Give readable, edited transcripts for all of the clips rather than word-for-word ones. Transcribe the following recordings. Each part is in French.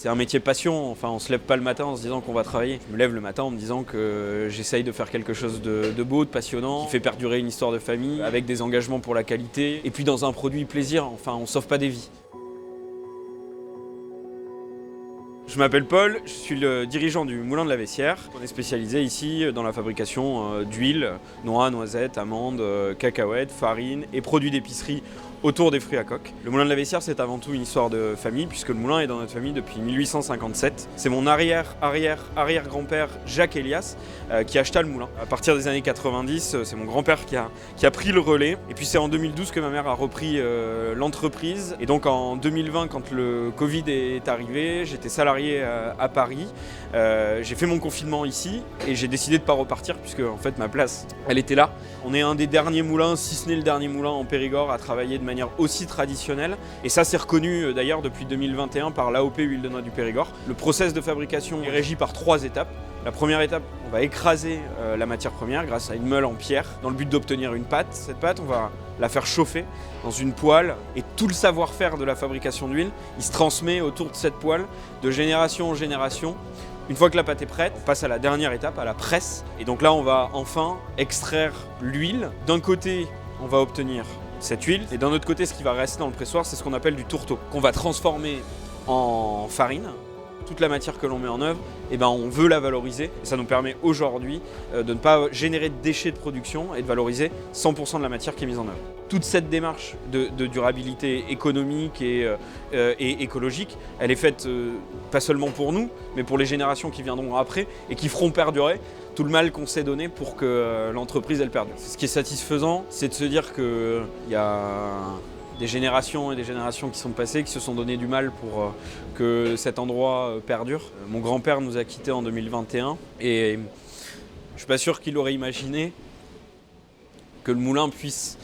C'est un métier passion, enfin on se lève pas le matin en se disant qu'on va travailler. Je me lève le matin en me disant que j'essaye de faire quelque chose de beau, de passionnant, qui fait perdurer une histoire de famille, avec des engagements pour la qualité, et puis dans un produit plaisir, enfin on sauve pas des vies. Je m'appelle Paul, je suis le dirigeant du Moulin de la Vessière. On est spécialisé ici dans la fabrication d'huile, noix, noisettes, amandes, cacahuètes, farine et produits d'épicerie autour des fruits à coque. Le Moulin de la Vessière, c'est avant tout une histoire de famille, puisque le moulin est dans notre famille depuis 1857. C'est mon arrière-grand-père Jacques Elias qui acheta le moulin. À partir des années 90, c'est mon grand-père qui a pris le relais. Et puis c'est en 2012 que ma mère a repris l'entreprise. Et donc en 2020, quand le Covid est arrivé, j'étais salarié à Paris. J'ai fait mon confinement ici et j'ai décidé de ne pas repartir, puisque en fait ma place, elle était là. On est un des derniers moulins, si ce n'est le dernier moulin en Périgord, à travailler de manière aussi traditionnelle. Et ça, c'est reconnu d'ailleurs depuis 2021 par l'AOP Huile de Noix du Périgord. Le process de fabrication est régi par 3 étapes. La première étape, on va écraser la matière première grâce à une meule en pierre dans le but d'obtenir une pâte. Cette pâte, on va la faire chauffer dans une poêle et tout le savoir-faire de la fabrication d'huile, il se transmet autour de cette poêle de génération en génération. Une fois que la pâte est prête, on passe à la dernière étape, à la presse. Et donc là, on va enfin extraire l'huile. D'un côté, on va obtenir cette huile, et d'un autre côté, ce qui va rester dans le pressoir, c'est ce qu'on appelle du tourteau, qu'on va transformer en farine. Toute la matière que l'on met en œuvre, on veut la valoriser. Et ça nous permet aujourd'hui de ne pas générer de déchets de production et de valoriser 100% de la matière qui est mise en œuvre. Toute cette démarche de durabilité économique et écologique, elle est faite pas seulement pour nous, mais pour les générations qui viendront après et qui feront perdurer tout le mal qu'on s'est donné pour que l'entreprise elle perdure. Ce qui est satisfaisant, c'est de se dire qu'il y a des générations et des générations qui sont passées, qui se sont donné du mal pour que cet endroit perdure. Mon grand-père nous a quittés en 2021 et je ne suis pas sûr qu'il aurait imaginé que le moulin puisse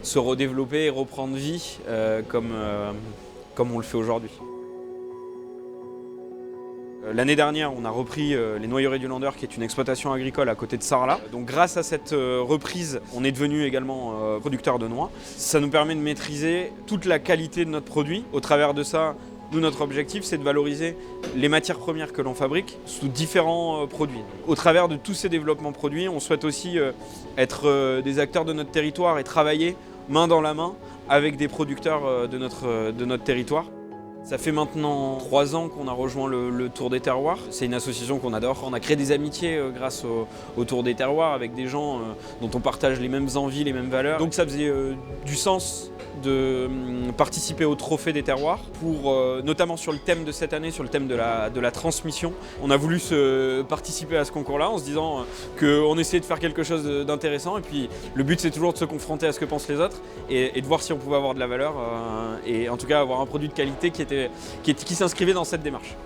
se redévelopper et reprendre vie comme on le fait aujourd'hui. L'année dernière, on a repris les Noyeraies du Lander, qui est une exploitation agricole à côté de Sarlat. Donc grâce à cette reprise, on est devenu également producteur de noix. Ça nous permet de maîtriser toute la qualité de notre produit. Au travers de ça, nous, notre objectif, c'est de valoriser les matières premières que l'on fabrique sous différents produits. Au travers de tous ces développements produits, on souhaite aussi être des acteurs de notre territoire et travailler main dans la main avec des producteurs de notre territoire. Ça fait maintenant 3 ans qu'on a rejoint le Tour des Terroirs. C'est une association qu'on adore. On a créé des amitiés grâce au Tour des Terroirs avec des gens dont on partage les mêmes envies, les mêmes valeurs. Donc ça faisait du sens de participer au Trophée des Terroirs, pour, notamment sur le thème de cette année, sur le thème de la transmission. On a voulu participer à ce concours-là en se disant qu'on essayait de faire quelque chose d'intéressant. Et puis le but, c'est toujours de se confronter à ce que pensent les autres et de voir si on pouvait avoir de la valeur et en tout cas avoir un produit de qualité qui s'inscrivait dans cette démarche.